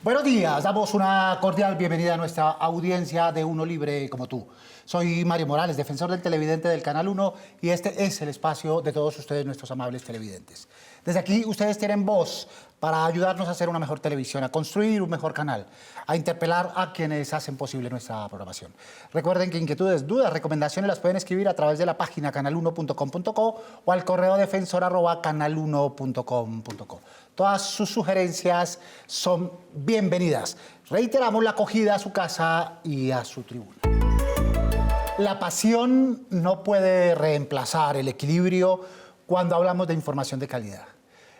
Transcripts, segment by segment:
Buenos días, damos una cordial bienvenida a nuestra audiencia de Uno Libre como tú. Soy Mario Morales, defensor del televidente del Canal 1 y este es el espacio de todos ustedes, nuestros amables televidentes. Desde aquí ustedes tienen voz para ayudarnos a hacer una mejor televisión, a construir un mejor canal, a interpelar a quienes hacen posible nuestra programación. Recuerden que inquietudes, dudas, recomendaciones las pueden escribir a través de la página canal1.com.co o al correo defensor@canal1.com.co. Todas sus sugerencias son bienvenidas. Reiteramos la acogida a su casa y a su tribuna. La pasión no puede reemplazar el equilibrio cuando hablamos de información de calidad.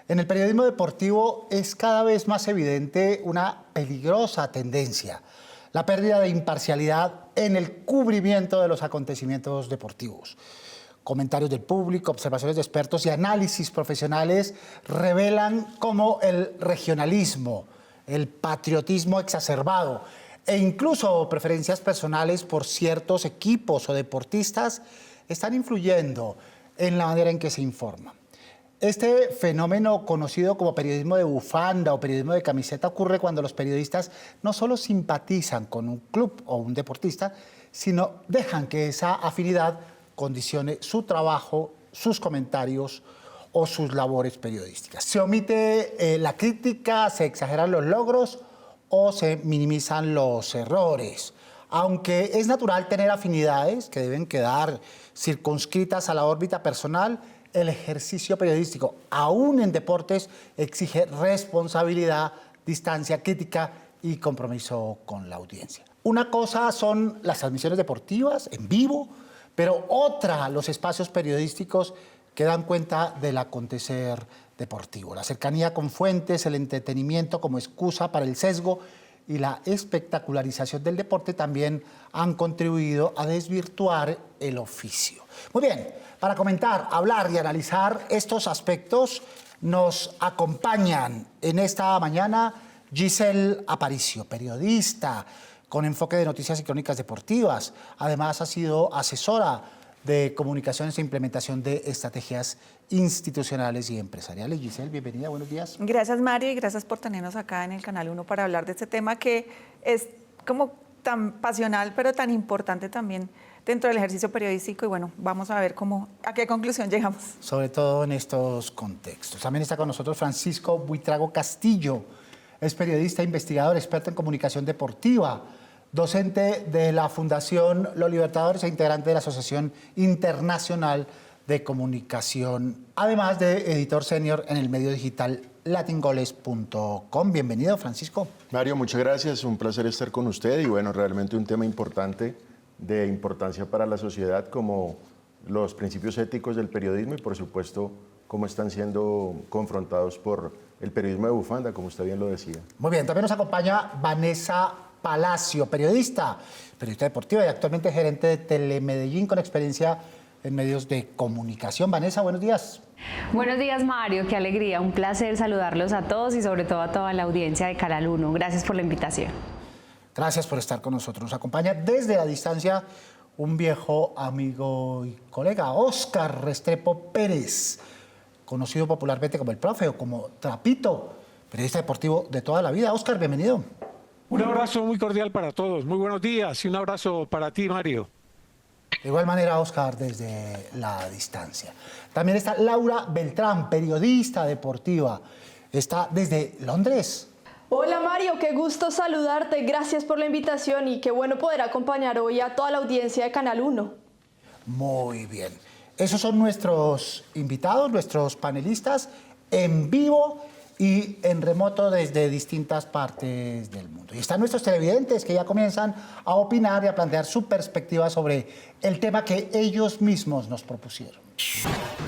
En el periodismo deportivo es cada vez más evidente una peligrosa tendencia, la pérdida de imparcialidad en el cubrimiento de los acontecimientos deportivos. Comentarios del público, observaciones de expertos y análisis profesionales revelan cómo el regionalismo, el patriotismo exacerbado e incluso preferencias personales por ciertos equipos o deportistas están influyendo en la manera en que se informa. Este fenómeno conocido como periodismo de bufanda o periodismo de camiseta ocurre cuando los periodistas no solo simpatizan con un club o un deportista, sino dejan que esa afinidad condicione su trabajo, sus comentarios o sus labores periodísticas. Se omite la crítica, se exageran los logros o se minimizan los errores. Aunque es natural tener afinidades que deben quedar circunscritas a la órbita personal, el ejercicio periodístico, aún en deportes, exige responsabilidad, distancia, crítica y compromiso con la audiencia. Una cosa son las transmisiones deportivas en vivo, pero otra los espacios periodísticos que dan cuenta del acontecer deportivo. La cercanía con fuentes, el entretenimiento como excusa para el sesgo y la espectacularización del deporte también han contribuido a desvirtuar el oficio. Muy bien, para comentar, hablar y analizar estos aspectos nos acompañan en esta mañana Giselle Aparicio, periodista con enfoque de noticias y crónicas deportivas. Además ha sido asesora de comunicaciones e implementación de estrategias institucionales y empresariales. Giselle, bienvenida, buenos días. Gracias, Mario, y gracias por tenernos acá en el Canal 1 para hablar de este tema que es como tan pasional, pero tan importante también dentro del ejercicio periodístico. Y bueno, vamos a ver a qué conclusión llegamos. Sobre todo en estos contextos. También está con nosotros Francisco Buitrago Castillo. Es periodista, investigador, experto en comunicación deportiva, docente de la Fundación Los Libertadores e integrante de la Asociación Internacional de Comunicación, además de editor senior en el medio digital latingoles.com. Bienvenido, Francisco. Mario, muchas gracias. Un placer estar con usted y bueno, realmente un tema importante, de importancia para la sociedad, como los principios éticos del periodismo y por supuesto cómo están siendo confrontados por el periodismo de bufanda, como usted bien lo decía. Muy bien, también nos acompaña Vanessa Palacio, periodista deportiva y actualmente gerente de Telemedellín con experiencia en medios de comunicación. Vanessa, buenos días. Buenos días, Mario, qué alegría, un placer saludarlos a todos y sobre todo a toda la audiencia de Canal 1. Gracias por la invitación. Gracias por estar con nosotros. Nos acompaña desde la distancia un viejo amigo y colega, Óscar Restrepo Pérez, conocido popularmente como el profe o como Trapito, periodista deportivo de toda la vida. Óscar, bienvenido. Un abrazo muy cordial para todos, muy buenos días y un abrazo para ti, Mario. De igual manera, Óscar, desde la distancia. También está Laura Beltrán, periodista deportiva. Está desde Londres. Hola Mario, qué gusto saludarte, gracias por la invitación y qué bueno poder acompañar hoy a toda la audiencia de Canal 1. Muy bien. Esos son nuestros invitados, nuestros panelistas en vivo y en remoto desde distintas partes del mundo. Y están nuestros televidentes que ya comienzan a opinar y a plantear su perspectiva sobre el tema que ellos mismos nos propusieron.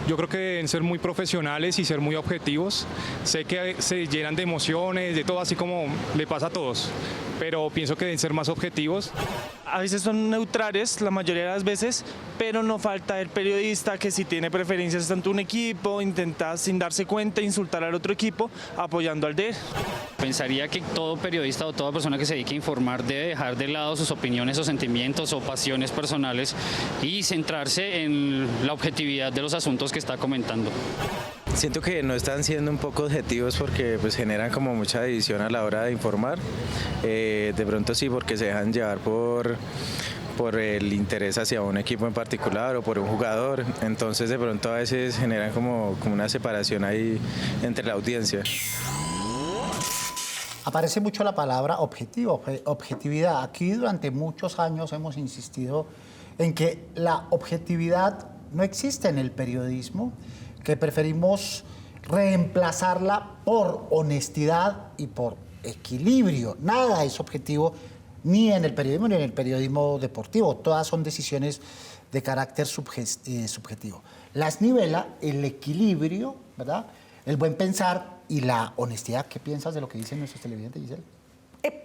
Yo creo que deben ser muy profesionales y ser muy objetivos. Sé que se llenan de emociones, de todo, así como le pasa a todos, pero pienso que deben ser más objetivos. A veces son neutrales, la mayoría de las veces, pero no falta el periodista que si tiene preferencias tanto un equipo, intenta sin darse cuenta insultar al otro equipo apoyando al de él. Pensaría que todo periodista o toda persona que se dedique a informar debe dejar de lado sus opiniones o sentimientos o pasiones personales y centrarse en la objetividad de los asuntos que está comentando. Siento que no están siendo un poco objetivos porque pues generan como mucha división a la hora de informar. De pronto sí, porque se dejan llevar por el interés hacia un equipo en particular o por un jugador. Entonces de pronto a veces generan como una separación ahí entre la audiencia. Aparece mucho la palabra objetivo, objetividad. Aquí durante muchos años hemos insistido en que la objetividad no existe en el periodismo, que preferimos reemplazarla por honestidad y por equilibrio. Nada es objetivo ni en el periodismo ni en el periodismo deportivo. Todas son decisiones de carácter subjetivo. Las nivela el equilibrio, ¿verdad? El buen pensar y la honestidad. ¿Qué piensas de lo que dicen nuestros televidentes, Giselle?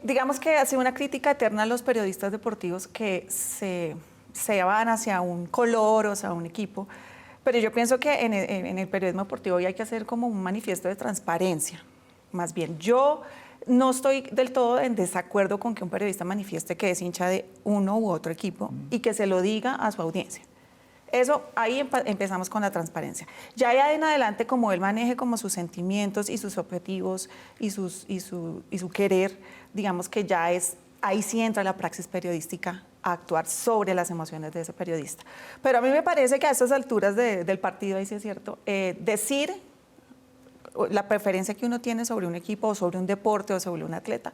Digamos que ha sido una crítica eterna a los periodistas deportivos que se van hacia un color, o sea, un equipo. Pero yo pienso que en el periodismo deportivo hoy hay que hacer como un manifiesto de transparencia. Más bien, yo no estoy del todo en desacuerdo con que un periodista manifieste que es hincha de uno u otro equipo y que se lo diga a su audiencia. Eso, ahí empezamos con la transparencia. Ya ahí en adelante, como él maneje como sus sentimientos y sus objetivos y su querer, digamos que ya es, ahí sí entra la praxis periodística a actuar sobre las emociones de ese periodista. Pero a mí me parece que a estas alturas del partido, ahí sí es cierto, decir la preferencia que uno tiene sobre un equipo o sobre un deporte o sobre un atleta,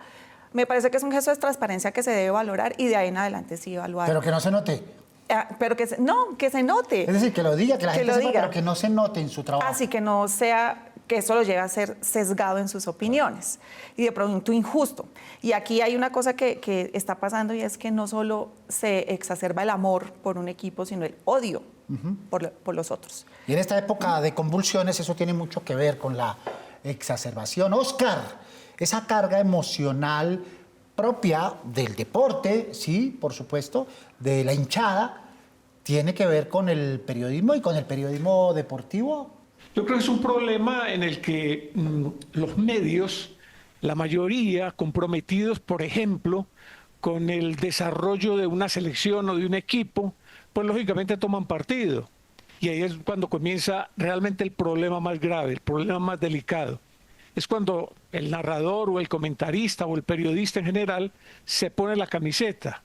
me parece que es un gesto de transparencia que se debe valorar y de ahí en adelante sí evaluar. Pero que no se note. Pero que se note. Es decir, que lo diga, que la gente sepa, pero que no se note en su trabajo. Así que no sea, que eso lo lleve a ser sesgado en sus opiniones y de pronto injusto. Y aquí hay una cosa que está pasando y es que no solo se exacerba el amor por un equipo, sino el odio por los otros. Y en esta época de convulsiones eso tiene mucho que ver con la exacerbación. Oscar, esa carga emocional propia del deporte, sí, por supuesto, de la hinchada, tiene que ver con el periodismo y con el periodismo deportivo. Yo creo que es un problema en el que los medios, la mayoría comprometidos, por ejemplo, con el desarrollo de una selección o de un equipo, pues lógicamente toman partido. Y ahí es cuando comienza realmente el problema más grave, el problema más delicado. Es cuando el narrador o el comentarista o el periodista en general se pone la camiseta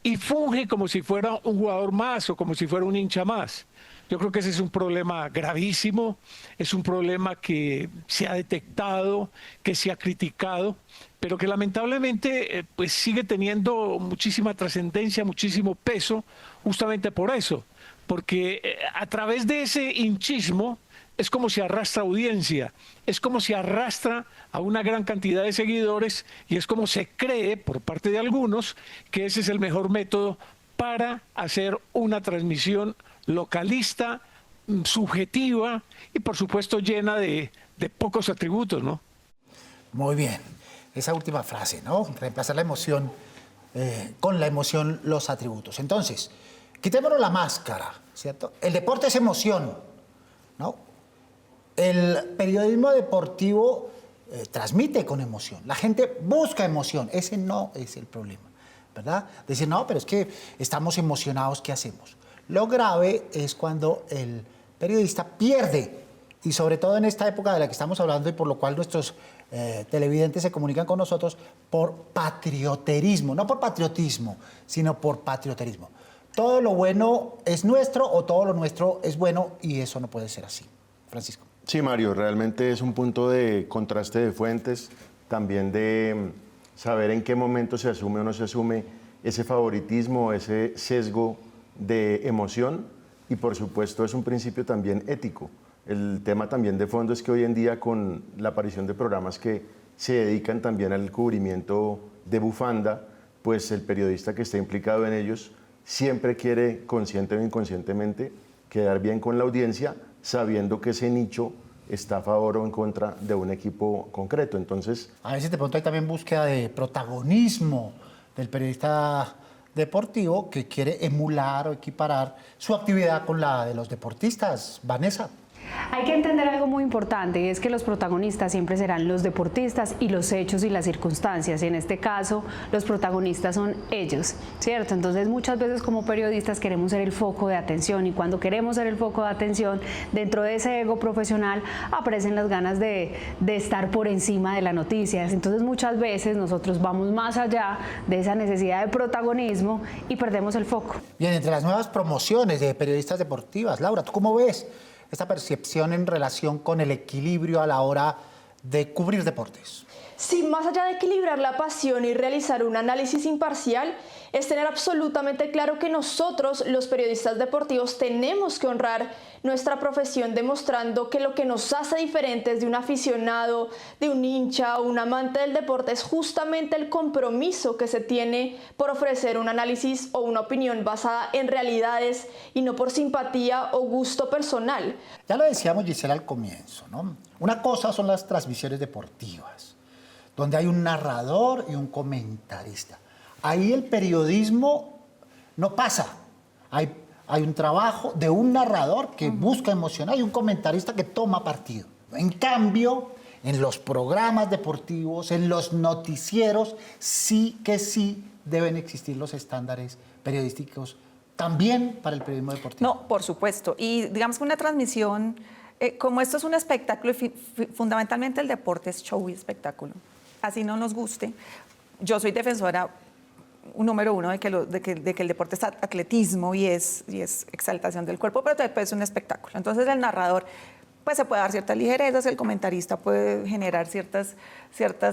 y funge como si fuera un jugador más o como si fuera un hincha más. Yo creo que ese es un problema gravísimo, es un problema que se ha detectado, que se ha criticado, pero que lamentablemente pues sigue teniendo muchísima trascendencia, muchísimo peso, justamente por eso, porque a través de ese hinchismo es como si arrastra audiencia, es como si arrastra a una gran cantidad de seguidores y es como se cree por parte de algunos que ese es el mejor método para hacer una transmisión localista, subjetiva y por supuesto llena de pocos atributos, ¿no? Muy bien, esa última frase, ¿no? Reemplazar la emoción con la emoción los atributos. Entonces, quitémonos la máscara, ¿cierto? El deporte es emoción, ¿no? El periodismo deportivo transmite con emoción. La gente busca emoción. Ese no es el problema, ¿verdad? Decir, no, pero es que estamos emocionados, ¿qué hacemos? Lo grave es cuando el periodista pierde, y sobre todo en esta época de la que estamos hablando y por lo cual nuestros televidentes se comunican con nosotros, por patrioterismo, no por patriotismo, sino por patrioterismo. Todo lo bueno es nuestro o todo lo nuestro es bueno y eso no puede ser así. Francisco. Sí, Mario, realmente es un punto de contraste de fuentes, también de saber en qué momento se asume o no se asume ese favoritismo, ese sesgo de emoción y por supuesto es un principio también ético. El tema también de fondo es que hoy en día con la aparición de programas que se dedican también al cubrimiento de bufanda, pues el periodista que está implicado en ellos siempre quiere consciente o inconscientemente quedar bien con la audiencia, sabiendo que ese nicho está a favor o en contra de un equipo concreto. Entonces, a veces de pronto hay también búsqueda de protagonismo del periodista deportivo que quiere emular o equiparar su actividad con la de los deportistas. Vanessa. Hay que entender algo muy importante y es que los protagonistas siempre serán los deportistas y los hechos y las circunstancias. Y en este caso, los protagonistas son ellos, ¿cierto? Entonces, muchas veces como periodistas queremos ser el foco de atención y cuando queremos ser el foco de atención, dentro de ese ego profesional aparecen las ganas de estar por encima de las noticias. Entonces, muchas veces nosotros vamos más allá de esa necesidad de protagonismo y perdemos el foco. Bien, entre las nuevas promociones de periodistas deportivas, Laura, ¿tú cómo ves esta percepción en relación con el equilibrio a la hora de cubrir deportes? Sí, más allá de equilibrar la pasión y realizar un análisis imparcial, es tener absolutamente claro que nosotros, los periodistas deportivos, tenemos que honrar nuestra profesión demostrando que lo que nos hace diferentes de un aficionado, de un hincha o un amante del deporte es justamente el compromiso que se tiene por ofrecer un análisis o una opinión basada en realidades y no por simpatía o gusto personal. Ya lo decíamos, Gisela, al comienzo, ¿no? Una cosa son las transmisiones deportivas, donde hay un narrador y un comentarista. Ahí el periodismo no pasa. Hay un trabajo de un narrador que busca emocionar y un comentarista que toma partido. En cambio, en los programas deportivos, en los noticieros, sí deben existir los estándares periodísticos también para el periodismo deportivo. No, por supuesto. Y digamos que una transmisión, como esto es un espectáculo, fundamentalmente el deporte es show y espectáculo. Así no nos guste. Yo soy defensora número uno de que el deporte es atletismo y es exaltación del cuerpo, pero después es un espectáculo. Entonces el narrador pues se puede dar ciertas ligerezas, el comentarista puede generar ciertas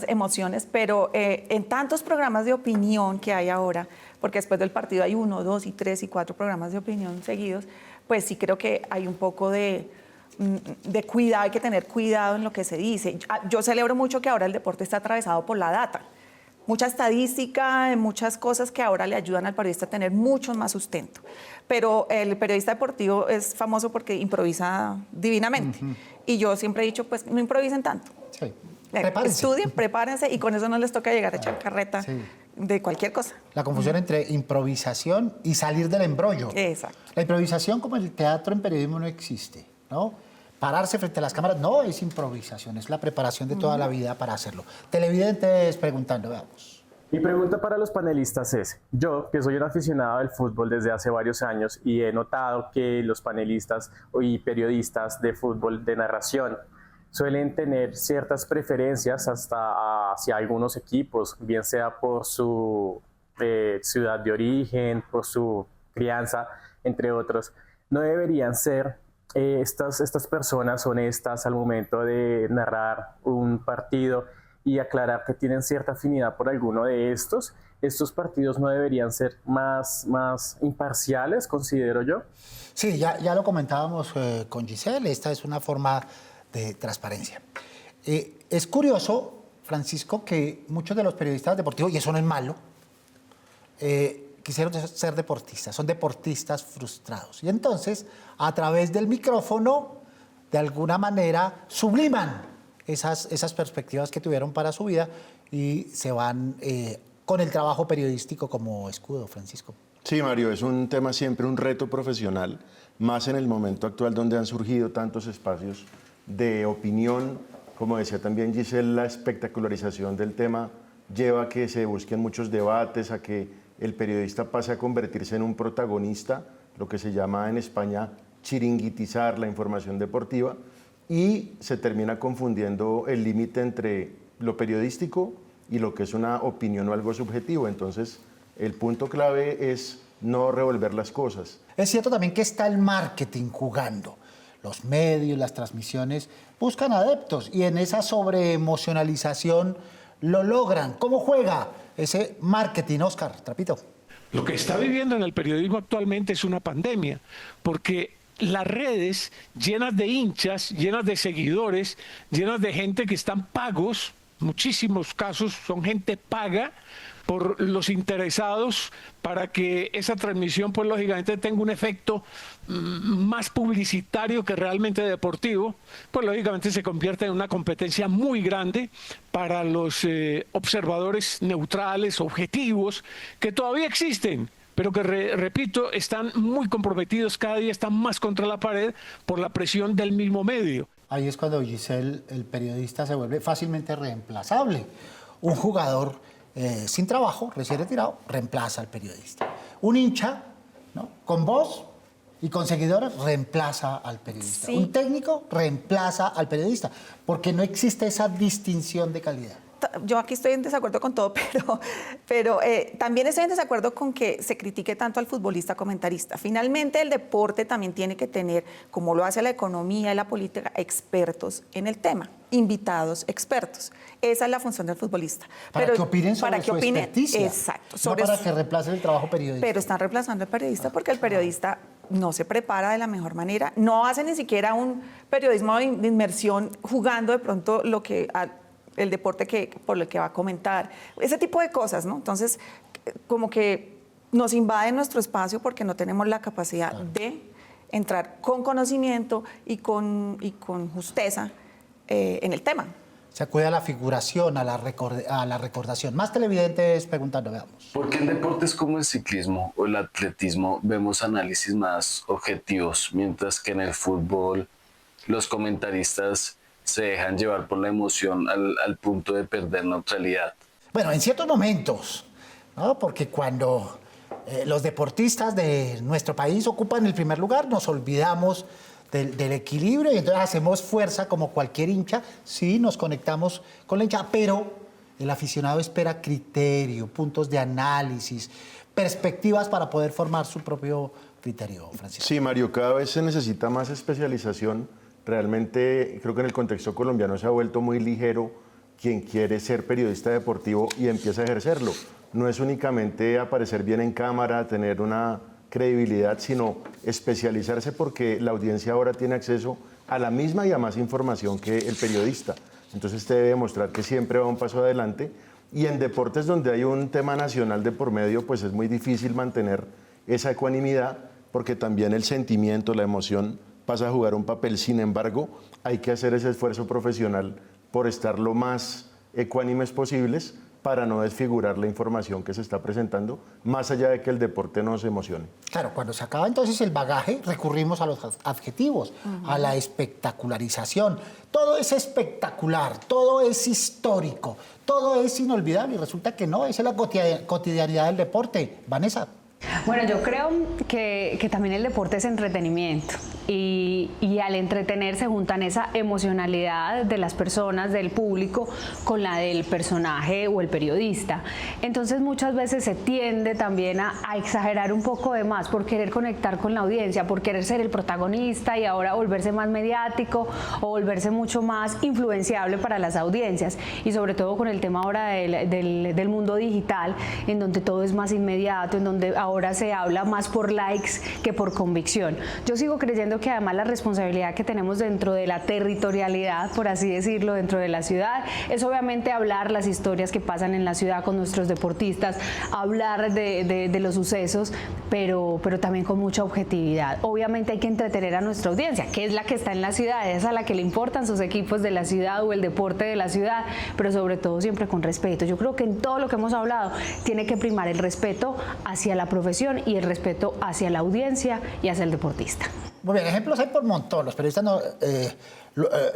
emociones, pero en tantos programas de opinión que hay ahora, porque después del partido hay 1, 2, 3 y 4 programas de opinión seguidos, pues sí creo que hay un poco de cuidado, hay que tener cuidado en lo que se dice. Yo celebro mucho que ahora el deporte está atravesado por la data. Mucha estadística, muchas cosas que ahora le ayudan al periodista a tener mucho más sustento. Pero el periodista deportivo es famoso porque improvisa divinamente. Y yo siempre he dicho, pues no improvisen tanto. Sí. Estudien, prepárense y con eso no les toca llegar a echar carreta de cualquier cosa. La confusión entre improvisación y salir del embrollo. Exacto. La improvisación, como el teatro en periodismo, no existe, ¿no? Pararse frente a las cámaras no es improvisación, es la preparación de toda la vida para hacerlo. Televidentes preguntando, veamos. Mi pregunta para los panelistas es, yo que soy un aficionado del fútbol desde hace varios años y he notado que los panelistas y periodistas de fútbol de narración suelen tener ciertas preferencias hasta hacia algunos equipos, bien sea por su ciudad de origen, por su crianza, entre otros. ¿No deberían ser estas personas honestas al momento de narrar un partido y aclarar que tienen cierta afinidad por alguno de estos partidos no deberían ser más imparciales, considero yo? Sí, ya lo comentábamos con Giselle, esta es una forma de transparencia. Es curioso, Francisco, que muchos de los periodistas deportivos, y eso no es malo, quisieron ser deportistas, son deportistas frustrados. Y entonces, a través del micrófono, de alguna manera, subliman esas perspectivas que tuvieron para su vida y se van con el trabajo periodístico como escudo, Francisco. Sí, Mario, es un tema siempre, un reto profesional, más en el momento actual donde han surgido tantos espacios de opinión. Como decía también Giselle, la espectacularización del tema lleva a que se busquen muchos debates, a que el periodista pase a convertirse en un protagonista, lo que se llama en España chiringuitizar la información deportiva, y se termina confundiendo el límite entre lo periodístico y lo que es una opinión o algo subjetivo. Entonces, el punto clave es no revolver las cosas. Es cierto también que está el marketing jugando. Los medios, las transmisiones buscan adeptos y en esa sobreemocionalización lo logran. ¿Cómo juega ese marketing, Oscar Trapito? Lo que está viviendo en el periodismo actualmente es una pandemia, porque las redes llenas de hinchas, llenas de seguidores, llenas de gente que están pagos, muchísimos casos son gente paga por los interesados para que esa transmisión, pues lógicamente tenga un efecto más publicitario que realmente deportivo, pues lógicamente se convierte en una competencia muy grande para los observadores neutrales, objetivos, que todavía existen, pero que, repito, están muy comprometidos, cada día están más contra la pared por la presión del mismo medio. Ahí es cuando, Giselle, el periodista se vuelve fácilmente reemplazable. Un jugador sin trabajo, recién retirado, reemplaza al periodista. Un hincha, ¿no?, con voz y con seguidores, reemplaza al periodista. Sí. Un técnico reemplaza al periodista, porque no existe esa distinción de calidad. Yo aquí estoy en desacuerdo con todo, pero también estoy en desacuerdo con que se critique tanto al futbolista comentarista. Finalmente, el deporte también tiene que tener, como lo hace la economía y la política, expertos en el tema, invitados expertos. Esa es la función del futbolista. Para que opinen sobre su experticia. Exacto. No para que reemplacen el trabajo periodístico. Pero están reemplazando al periodista porque el periodista no se prepara de la mejor manera, no hace ni siquiera un periodismo de inmersión jugando de pronto lo que... el deporte por el que va a comentar, ese tipo de cosas, ¿no? Entonces, como que nos invaden nuestro espacio porque no tenemos la capacidad de entrar con conocimiento y con justeza en el tema. Se acude a la figuración, a la recordación. Más televidentes preguntando, veamos. ¿Por qué en deportes como el ciclismo o el atletismo vemos análisis más objetivos, mientras que en el fútbol los comentaristas se dejan llevar por la emoción al punto de perder neutralidad? Bueno, en ciertos momentos, ¿no? Porque cuando los deportistas de nuestro país ocupan el primer lugar, nos olvidamos del equilibrio y entonces hacemos fuerza como cualquier hincha. Sí, nos conectamos con la hincha, pero el aficionado espera criterio, puntos de análisis, perspectivas para poder formar su propio criterio, Francisco. Sí, Mario, cada vez se necesita más especialización. Realmente creo que en el contexto colombiano se ha vuelto muy ligero quien quiere ser periodista deportivo y empieza a ejercerlo. No es únicamente aparecer bien en cámara, tener una credibilidad, sino especializarse porque la audiencia ahora tiene acceso a la misma y a más información que el periodista. Entonces usted debe demostrar que siempre va un paso adelante, y en deportes donde hay un tema nacional de por medio, pues es muy difícil mantener esa ecuanimidad porque también el sentimiento, la emoción pasa a jugar un papel. Sin embargo, hay que hacer ese esfuerzo profesional por estar lo más ecuánimes posibles para no desfigurar la información que se está presentando, más allá de que el deporte nos emocione. Claro, cuando se acaba entonces el bagaje, recurrimos a los adjetivos, a la espectacularización. Todo es espectacular, todo es histórico, todo es inolvidable, y resulta que no, esa es la cotidianidad del deporte. Vanessa. Bueno, yo creo que también el deporte es entretenimiento y al entretener se juntan esa emocionalidad de las personas, del público, con la del personaje o el periodista. Entonces muchas veces se tiende también a exagerar un poco de más por querer conectar con la audiencia, por querer ser el protagonista y ahora volverse más mediático o volverse mucho más influenciable para las audiencias, y sobre todo con el tema ahora del mundo digital, en donde todo es más inmediato, en donde ahora se habla más por likes que por convicción. Yo sigo creyendo que además la responsabilidad que tenemos dentro de la territorialidad, por así decirlo, dentro de la ciudad, es obviamente hablar las historias que pasan en la ciudad con nuestros deportistas, hablar de los sucesos, pero también con mucha objetividad. Obviamente hay que entretener a nuestra audiencia, que es la que está en la ciudad, es a la que le importan sus equipos de la ciudad o el deporte de la ciudad, pero sobre todo siempre con respeto. Yo creo que en todo lo que hemos hablado tiene que primar el respeto hacia la profesión y el respeto hacia la audiencia y hacia el deportista. Muy bien, ejemplos hay por montón. Los periodistas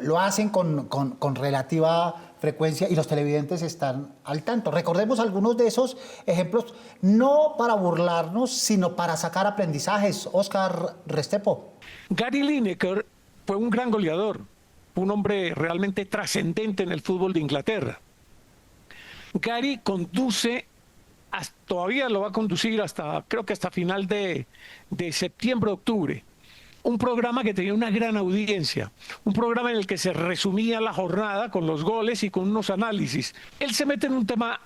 lo hacen con relativa frecuencia y los televidentes están al tanto. Recordemos algunos de esos ejemplos, no para burlarnos, sino para sacar aprendizajes. Óscar Restrepo. Gary Lineker fue un gran goleador, un hombre realmente trascendente en el fútbol de Inglaterra. Gary conduce, todavía lo va a conducir creo que hasta final de septiembre, octubre, un programa que tenía una gran audiencia, un programa en el que se resumía la jornada con los goles y con unos análisis. Él se mete en un tema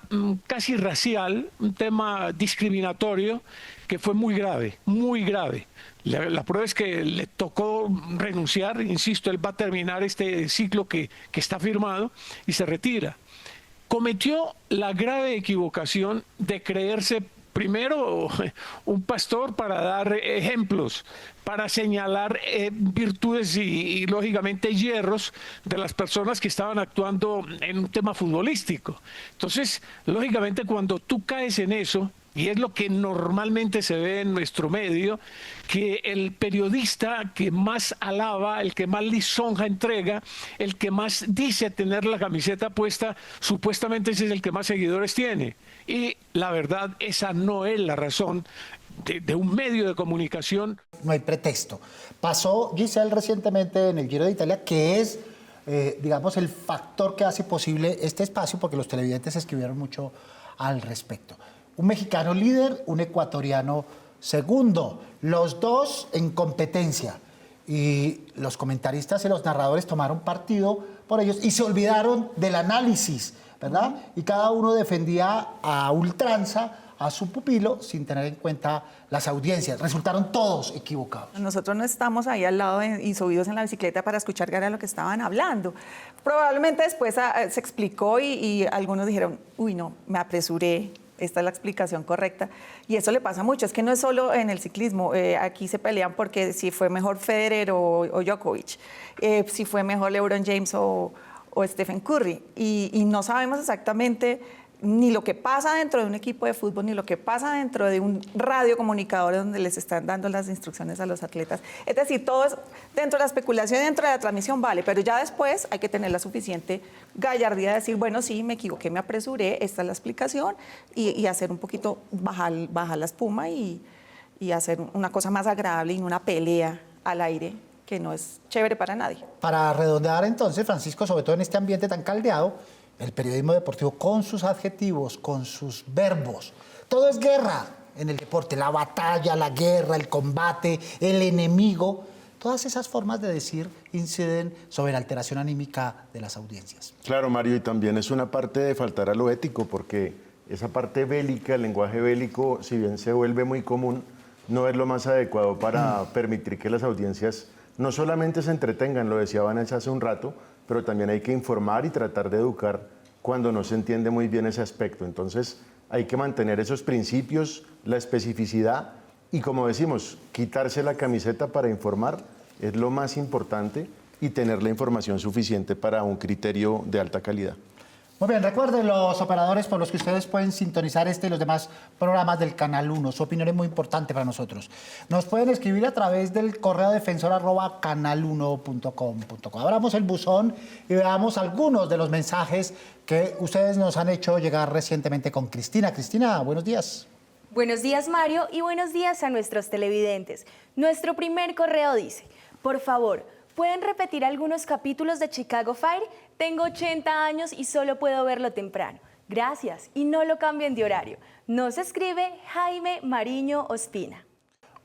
casi racial, un tema discriminatorio, que fue muy grave, muy grave. La prueba es que le tocó renunciar, insisto, él va a terminar este ciclo que está firmado y se retira. Cometió la grave equivocación de creerse primero un pastor para dar ejemplos, para señalar virtudes y lógicamente hierros de las personas que estaban actuando en un tema futbolístico. Entonces, lógicamente, cuando tú caes en eso, y es lo que normalmente se ve en nuestro medio, que el periodista que más alaba, el que más lisonja entrega, el que más dice tener la camiseta puesta, supuestamente ese es el que más seguidores tiene. Y la verdad, esa no es la razón de un medio de comunicación. No hay pretexto. Pasó Giselle recientemente en el Giro de Italia, que es, digamos, el factor que hace posible este espacio, porque los televidentes escribieron mucho al respecto. Un mexicano líder, un ecuatoriano segundo, los dos en competencia. Y los comentaristas y los narradores tomaron partido por ellos y se olvidaron del análisis, ¿verdad? Y cada uno defendía a ultranza a su pupilo sin tener en cuenta las audiencias. Resultaron todos equivocados. Nosotros no estamos ahí al lado y subidos en la bicicleta para escuchar qué era lo que estaban hablando. Probablemente después se explicó y algunos dijeron, uy, no, me apresuré, esta es la explicación correcta. Y eso le pasa mucho, es que no es solo en el ciclismo, aquí se pelean porque si fue mejor Federer o Djokovic, si fue mejor LeBron James o Stephen Curry, y no sabemos exactamente ni lo que pasa dentro de un equipo de fútbol, ni lo que pasa dentro de un radiocomunicador donde les están dando las instrucciones a los atletas. Es decir, todo es dentro de la especulación y dentro de la transmisión, vale, pero ya después hay que tener la suficiente gallardía de decir, bueno, sí, me equivoqué, me apresuré, esta es la explicación, y hacer un poquito, bajar la espuma y hacer una cosa más agradable y no una pelea al aire que no es chévere para nadie. Para redondear entonces, Francisco, sobre todo en este ambiente tan caldeado, el periodismo deportivo con sus adjetivos, con sus verbos, todo es guerra en el deporte, la batalla, la guerra, el combate, el enemigo. Todas esas formas de decir inciden sobre la alteración anímica de las audiencias. Claro, Mario, y también es una parte de faltar a lo ético, porque esa parte bélica, el lenguaje bélico, si bien se vuelve muy común, no es lo más adecuado para permitir que las audiencias no solamente se entretengan, lo decía Vanessa hace un rato, pero también hay que informar y tratar de educar cuando no se entiende muy bien ese aspecto. Entonces hay que mantener esos principios, la especificidad y, como decimos, quitarse la camiseta para informar es lo más importante y tener la información suficiente para un criterio de alta calidad. Muy bien, recuerden los operadores por los que ustedes pueden sintonizar este y los demás programas del Canal 1. Su opinión es muy importante para nosotros. Nos pueden escribir a través del correo defensor@canal1.com.co. Abramos el buzón y veamos algunos de los mensajes que ustedes nos han hecho llegar recientemente con Cristina. Cristina, buenos días. Buenos días, Mario, y buenos días a nuestros televidentes. Nuestro primer correo dice, por favor, ¿pueden repetir algunos capítulos de Chicago Fire? Tengo 80 años y solo puedo verlo temprano. Gracias, y no lo cambien de horario. Nos escribe Jaime Mariño Ospina.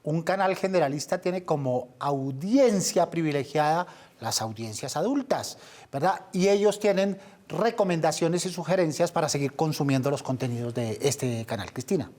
Un canal generalista tiene como audiencia privilegiada las audiencias adultas, ¿verdad? Y ellos tienen recomendaciones y sugerencias para seguir consumiendo los contenidos de este canal. Cristina.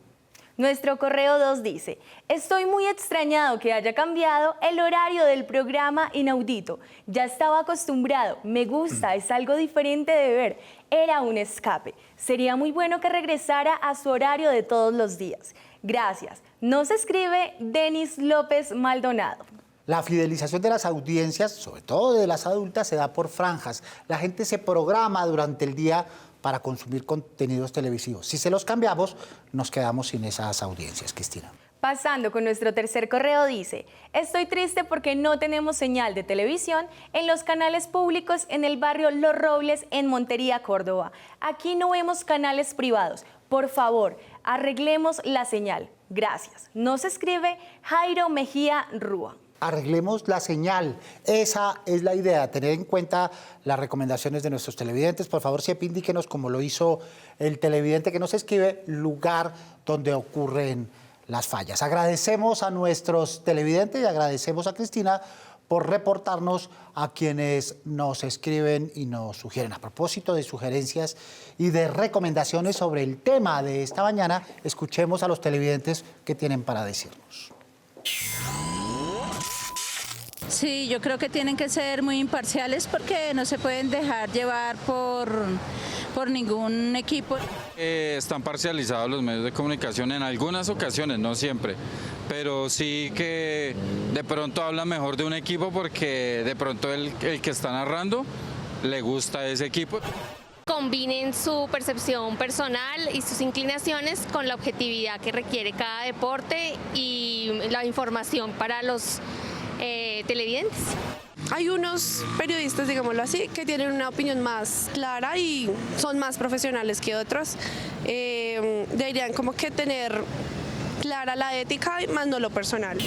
Nuestro correo 2 dice, estoy muy extrañado que haya cambiado el horario del programa Inaudito. Ya estaba acostumbrado, me gusta, es algo diferente de ver. Era un escape. Sería muy bueno que regresara a su horario de todos los días. Gracias. Nos escribe Denis López Maldonado. La fidelización de las audiencias, sobre todo de las adultas, se da por franjas. La gente se programa durante el día para consumir contenidos televisivos. Si se los cambiamos, nos quedamos sin esas audiencias, Cristina. Pasando con nuestro tercer correo dice, estoy triste porque no tenemos señal de televisión en los canales públicos en el barrio Los Robles en Montería, Córdoba. Aquí no vemos canales privados. Por favor, arreglemos la señal. Gracias. Nos escribe Jairo Mejía Rúa. Arreglemos la señal. Esa es la idea, tener en cuenta las recomendaciones de nuestros televidentes. Por favor, siempre indíquenos, como lo hizo el televidente que nos escribe, lugar donde ocurren las fallas. Agradecemos a nuestros televidentes y agradecemos a Cristina por reportarnos a quienes nos escriben y nos sugieren. A propósito de sugerencias y de recomendaciones sobre el tema de esta mañana, escuchemos a los televidentes que tienen para decirnos. Sí, yo creo que tienen que ser muy imparciales porque no se pueden dejar llevar por ningún equipo. Están parcializados los medios de comunicación en algunas ocasiones, no siempre, pero sí que de pronto hablan mejor de un equipo porque de pronto el que está narrando le gusta ese equipo. combinen su percepción personal y sus inclinaciones con la objetividad que requiere cada deporte y la información para los televidentes. Hay unos periodistas, digámoslo así, que tienen una opinión más clara y son más profesionales que otros. Deberían como que tener clara la ética, más no lo personal.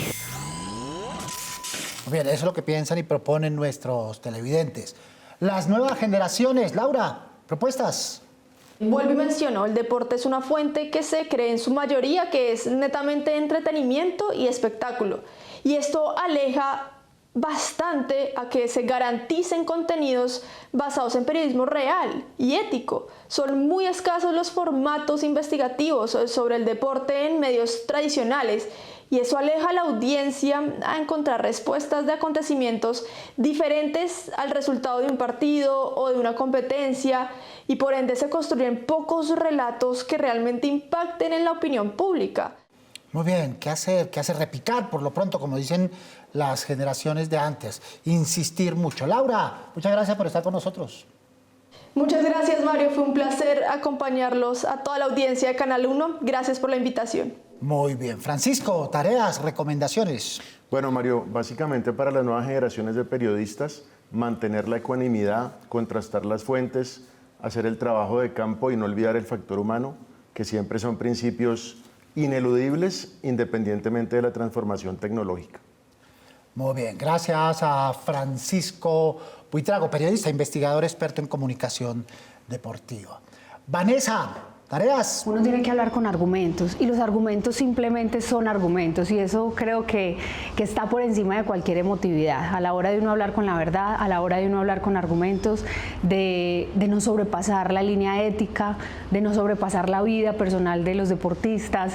Bien, eso es lo que piensan y proponen nuestros televidentes. Las nuevas generaciones, Laura, propuestas. Vuelvo y menciono, el deporte es una fuente que se cree en su mayoría que es netamente entretenimiento y espectáculo. Y esto aleja bastante a que se garanticen contenidos basados en periodismo real y ético. Son muy escasos los formatos investigativos sobre el deporte en medios tradicionales y eso aleja a la audiencia a encontrar respuestas de acontecimientos diferentes al resultado de un partido o de una competencia y por ende se construyen pocos relatos que realmente impacten en la opinión pública. Muy bien, ¿qué hacer? ¿Qué hacer? Repicar, por lo pronto, como dicen las generaciones de antes. Insistir mucho. Laura, muchas gracias por estar con nosotros. Muchas gracias, Mario. Fue un placer acompañarlos a toda la audiencia de Canal 1. Gracias por la invitación. Muy bien. Francisco, tareas, recomendaciones. Bueno, Mario, básicamente para las nuevas generaciones de periodistas, mantener la ecuanimidad, contrastar las fuentes, hacer el trabajo de campo y no olvidar el factor humano, que siempre son principios ineludibles independientemente de la transformación tecnológica. Muy bien, gracias a Francisco Buitrago, periodista, investigador, experto en comunicación deportiva. Vanessa, tareas. Uno tiene que hablar con argumentos y los argumentos simplemente son argumentos y eso creo que está por encima de cualquier emotividad. A la hora de uno hablar con la verdad, a la hora de uno hablar con argumentos, de no sobrepasar la línea ética, de no sobrepasar la vida personal de los deportistas.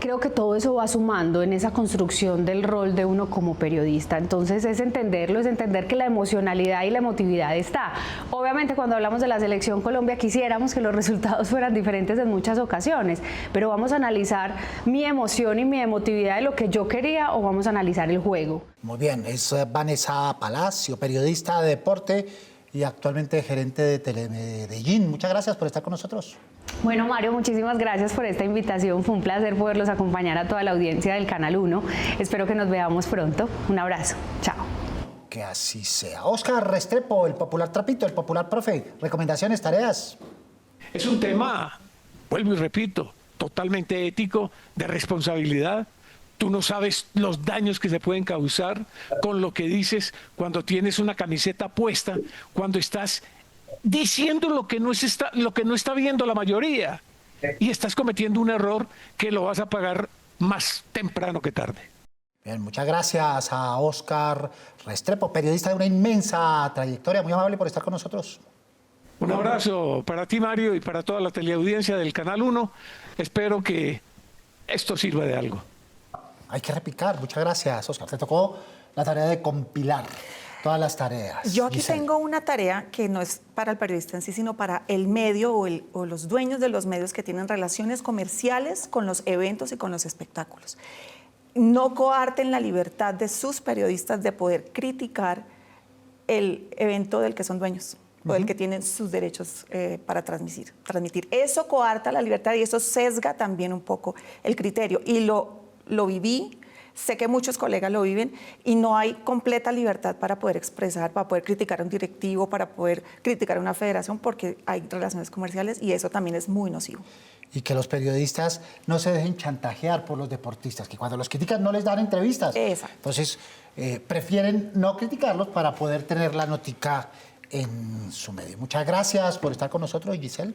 Creo que todo eso va sumando en esa construcción del rol de uno como periodista. Entonces es entenderlo, es entender que la emocionalidad y la emotividad está. Obviamente cuando hablamos de la selección Colombia quisiéramos que los resultados fueran diferentes en muchas ocasiones, pero vamos a analizar mi emoción y mi emotividad de lo que yo quería o vamos a analizar el juego. Muy bien, es Vanessa Palacio, periodista de deporte y actualmente gerente de Telemedellín. Muchas gracias por estar con nosotros. Bueno, Mario, muchísimas gracias por esta invitación. Fue un placer poderlos acompañar a toda la audiencia del Canal 1. Espero que nos veamos pronto. Un abrazo. Chao. Que así sea. Óscar Restrepo, el popular trapito, el popular profe. Recomendaciones, tareas. Es un tema, vuelvo y repito, totalmente ético, de responsabilidad. Tú no sabes los daños que se pueden causar con lo que dices cuando tienes una camiseta puesta, cuando estás diciendo lo que no está viendo la mayoría y estás cometiendo un error que lo vas a pagar más temprano que tarde. Bien, muchas gracias a Óscar Restrepo, periodista de una inmensa trayectoria. Muy amable por estar con nosotros. Un abrazo para ti, Mario, y para toda la teleaudiencia del Canal 1. Espero que esto sirva de algo. Hay que repicar. Muchas gracias, Óscar. Te tocó la tarea de compilar todas las tareas. Yo aquí Giselle. tengo una tarea que no es para el periodista en sí, sino para el medio o los dueños de los medios que tienen relaciones comerciales con los eventos y con los espectáculos. No coarten la libertad de sus periodistas de poder criticar el evento del que son dueños o del que tienen sus derechos para transmitir. Eso coarta la libertad y eso sesga también un poco el criterio. Y lo viví, sé que muchos colegas lo viven y no hay completa libertad para poder expresar, para poder criticar a un directivo, para poder criticar a una federación porque hay relaciones comerciales y eso también es muy nocivo. Y que los periodistas no se dejen chantajear por los deportistas, que cuando los critican no les dan entrevistas. Exacto. Entonces, prefieren no criticarlos para poder tener la notica en su medio. Muchas gracias por estar con nosotros, Giselle.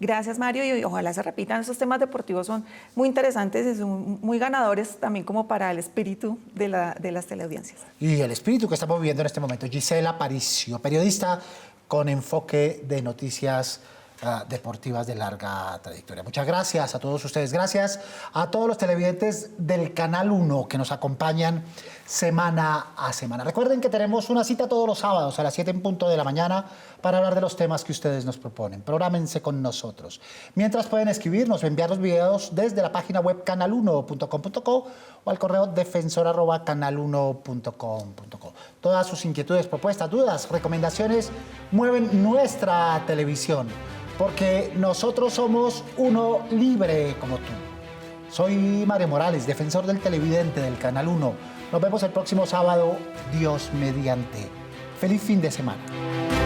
Gracias, Mario, y ojalá se repitan. Esos temas deportivos son muy interesantes y son muy ganadores también como para el espíritu de las teleaudiencias. Y el espíritu que estamos viviendo en este momento. Giselle Aparicio, periodista con enfoque de noticias deportivas de larga trayectoria. Muchas gracias a todos ustedes. Gracias a todos los televidentes del Canal 1 que nos acompañan semana a semana. Recuerden que tenemos una cita todos los sábados a las 7 en punto de la mañana para hablar de los temas que ustedes nos proponen. Prográmense con nosotros. Mientras pueden escribirnos o enviar los videos desde la página web canal1.com.co o al correo defensor@canal1.com.co. Todas sus inquietudes, propuestas, dudas, recomendaciones mueven nuestra televisión, porque nosotros somos uno libre como tú. Soy Mario Morales, defensor del televidente del Canal 1. Nos vemos el próximo sábado, Dios mediante. Feliz fin de semana.